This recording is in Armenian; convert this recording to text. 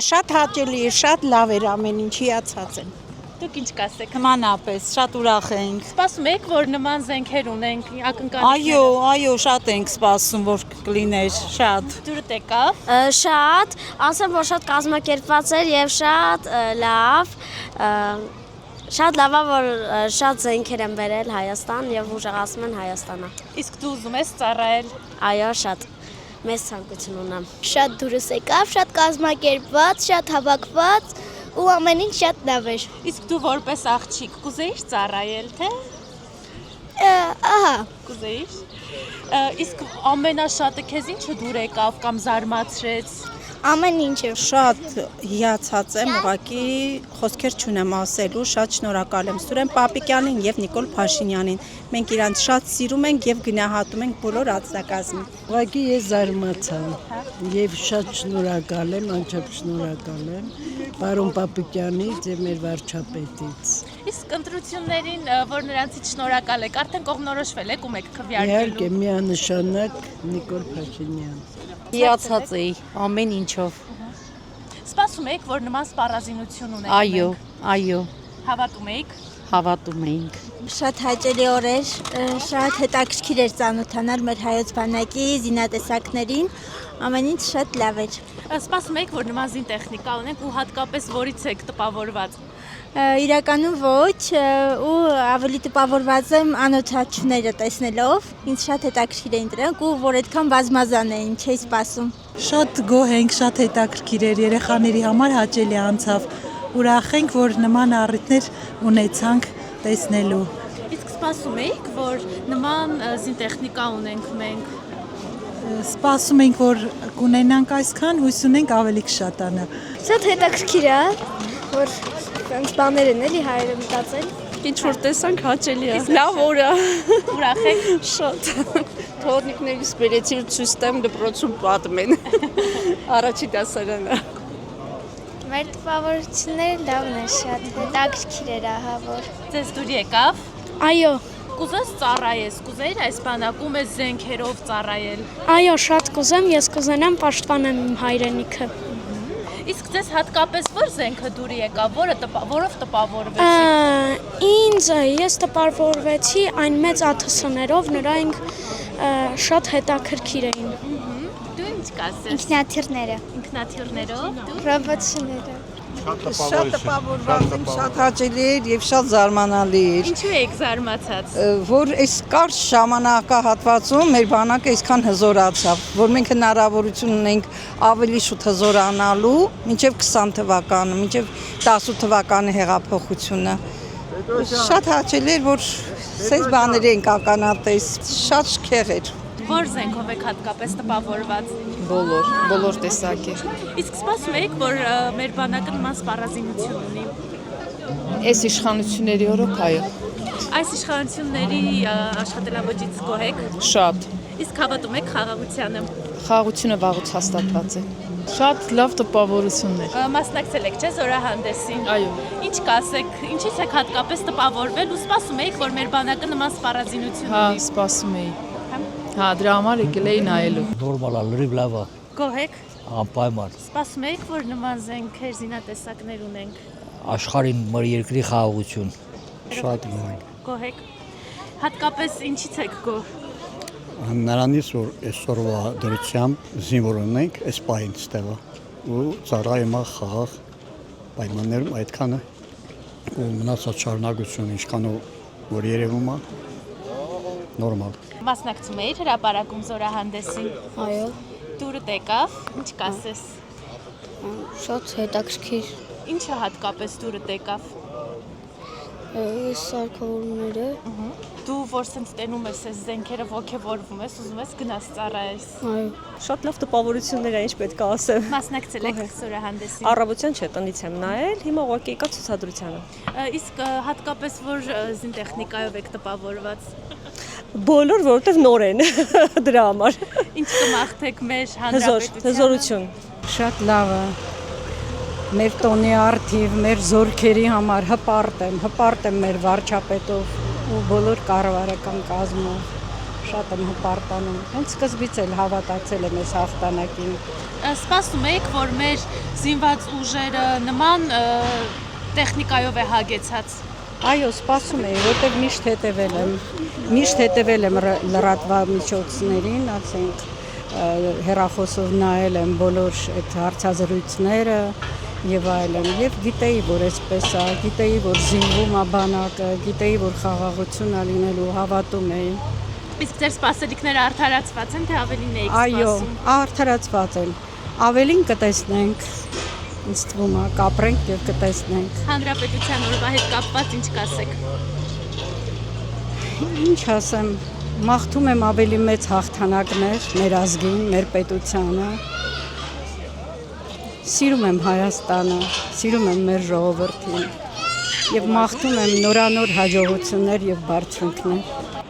Շատ հաճելի է, շատ լավ էր ամեն ինչ, հիացած եմ։ Դուք ինչ կասեք։ Նմանապես, շատ ուրախ ենք։ Սպասում եք, որ նման զենքեր ունենք, ակնկալիքները։ Այո, շատ ենք սպասում, որ կլիներ, շատ։ Դուրդ եկավ։ Շատ, ասեմ, որ շատ կազմակերպված էր եւ շատ լավ։ Շատ լավ է, որ շատ զենքեր են բերել Հայաստան եւ ուժեղացնում են Հայաստանը։ Իսկ դու ուզում ես ծառայել։ Այո, շատ։ Մեծ ցանկություն ունեմ։ Շատ դուրս եկավ, շատ կազմակերպված, շատ հավաքված ու ամեն ինչ շատ լավ էր։ Իսկ դու որպես աղջիկ կուզեիր ծառայել, թե։ Ահա, Կուզեիր։ Իսկ ամենաշատը քեզ ինչը դուր եկավ կամ զարմացրեց։ ամեն ինչը։ Շատ հիացած եմ, ուղղակի խոսքեր չունեմ ասելու, շատ շնորհակալ եմ Սուրեն Պապիկյանին եւ Նիկոլ Փաշինյանին։ Մենք իրանց շատ սիրում ենք եւ գնահատում ենք բոլոր ածնակազմին։ Ուղղակի ես զարմացա եւ շատ շնորհակալ եմ, անչափ շնորհակալ եմ պարոն Պապիկյանից եւ մեր վարչապետից։ Իսկ ընտրություններին, որ նրանցից շնորհակալ եք, արդեն կողմնորոշվել եք ու մեկ քվեարկելու։ Իհարկե միանշանակ Նիկոլ Փաշինյան։ Հիացած էի ամեն ինչով։ Սպասում եք, որ նման սպառազինություն ունենք։ Այո, Հավատում եք։ հավատում ենք։ Շատ հաճելի օր էր, շատ հետաքրքիր էր ծանոթանալ մեր հայոց բանակի զինատեսակներին, ամեն ինչ շատ լավ էր։ Սպասում եք, որ նման զին տեխնիկա ունենք ու հատկապես որից եք տպավորված։ Իրականում ոչ, ու ավելի տպավորված եմ անօթաչուները տեսնելով, ինձ շատ հետաքրքիր էին դրանք ու որ այդքան բազմազան էին, չէի սպասում։ Շատ գոհ ենք, շատ հետաքրքիր էր երեխաների համար հաճելի անցավ։ Ուրախ ենք, որ նման առիթներ ունեցանք տեսնելու։ Իսկ սպասում եք, որ նման զին տեխնիկա ունենք մենք։ Սպասում ենք, որ կունենանք այսքան, հույս ունենք ավելի կշատանա։ Շատ հետաքրքիր է, որ այնց բաներ են էլի հայերը մտածել։ Ինչ որ տեսանք հաճելի է։ Լավ օր է։ Ուրախ եք։ Շատ։ Թորնիկներից բերեցի ցույց տամ դպրոցում պատմեն։ Առաջի դասարանը։ Մեր տպավորությունները լավն է, շատ հետաքրքիր էր, ահա որ։ Ձեզ դուր եկավ։ Այո, Կուզես ծառայես, կուզեիր այս բանակում ես զենքերով ծառայել։ Այո, շատ կուզեմ, ես կուզենամ պաշտպանեմ իմ հայրենիքը։ Իսկ ձեզ հատկապես որ զենքը դուր եկավ, որով տպավորվեցիք։ Ինձ ես տպավորվեցի այն մեծ ԱԹՍ-ներով, նրանք շատ հետաքրքիր էին։ Դու ինչ կասես։ ինքնաթիռները, Ինքնաթիռներով։ ռոբոտները։ Շատ տպավորված եմ, շատ հաճելի էր եւ շատ զարմանալի էր։ Ինչու եք զարմացած։ Որ այս կարճ ժամանակահատվածում մեր բանակը այսքան հզորացավ, որ մենք հնարավորություն ունենք ավելի շուտ հզորանալու, մինչև 20 թվականը, մինչև 18 թվականի հեղափոխությունը։ Շատ հաճելի էր, որ այս բաներ ենք ականատես, շատ շքեղ էր։ Որ զենքով եք հատկապես տպավորված։ Բոլոր տեսակի։ Իսկ սպասում եք, որ մեր բանակը նման սպառազինություն ունի։ Այս իշխանությունների օրոք այո։ Այս իշխանությունների աշխատելավճից գոհ եք։ Շատ։ Իսկ հավատում եք խաղաղությանը։ Խաղաղությունը վաղուց հաստատված է։ Շատ լավ տպավորություններ։ Մասնակցել եք, չէ՞, զորահանդեսին։ Այո։ Ինչ կասեք, ինչից եք հատկապես տպավորվել ու սպասում եք, որ մեր բանակը նման սպառազինություն Հա, ունի։ սպասում էի։ Հա, դրա համար եկել էի նայելու։ Նորմալ է, լրիվ լավ է, Գոհ եք։ անպայման։ Սպասում եք, որ նման զենքեր, զինատեսակներ ունենք։ Աշխարհին մեր երկրի խաղաղություն։ Շատ գոհ եմ։ Գոհ եք։ Հատկապես ինչից եք գոհ։ Նրանից որ այսօրվա դրությամբ զինվոր ունենք, այս պահին ստեղա ու ծառայում է խաղաղ պայմաններում այդքանը ու մնացած շարունակություն ինչքան որ երևում է նորմալ։ Մասնակցում եք հրապարակում զորահանդեսին։ Այո, Դուրդ եկավ, ինչ կասես։ շատ հետաքրքիր։ Ինչը հատկապես դուրդ եկավ։ Սարքավորումները։ Դու որ սենց տենում ես այս զենքերը ոգևորվում ես, ուզում ես գնաս ծառայես։ Այո։ Շատ լավ տպավորություններ է, ինչ պետք է ասեմ։ Մասնակցել եք զորահանդեսին։ Առավոտյան չէ, տնից եմ նայել, հիմա ուղղակի եկա ցուցադրությանը։ Իսկ հատկապես որ զինտեխնիկայով եք տպավորված։ Բոլոր, որովհետև նոր են դրա համար։ Ինչ կմաղթեք մեր հանրապետությանը։ Հզորություն։ Շատ լավ է։ Մեր տոնի արդիվ, մեր զորքերի համար հպարտ եմ մեր վարչապետով ու բոլոր կառավարական կազմով։ շատ եմ հպարտանում։ Հենց սկզբից էլ հավատացել եմ այս հաղթանակին։ Սպասում եք, որ մեր զինված ուժերը նման տեխնիկայով է հագեցած։ Այո, սպասում եմ, որտեղ միշտ հետևել եմ լրատվամիջոցներին, ասենք հեռախոսով նայել եմ բոլոր այդ հարցազրույցները եւ այլն, եւ գիտեի, որ այսպես է, գիտեի, որ զինվում է բանակը, գիտեի, որ խաղաղություն է լինելու, հավատում էի։ Իսկ ձեր սպասելիքները արդարացված են, թե ավելին եք Այո, սպասում։ արդարացված են։ Ավելին կտեսնենք։ Ինձ թվում է, կապրենք եւ կտեսնենք։ Հանրապետության օրվա հետ կապված ինչ կասեք։ Ինչ ասեմ, մաղթում եմ ավելի մեծ հաղթանակներ մեր ազգին, մեր պետությանը։ Սիրում եմ Հայաստանը, սիրում եմ մեր ժողովրդին եւ մաղթում եմ նորանոր հաջողություններ եւ բարձունքներ։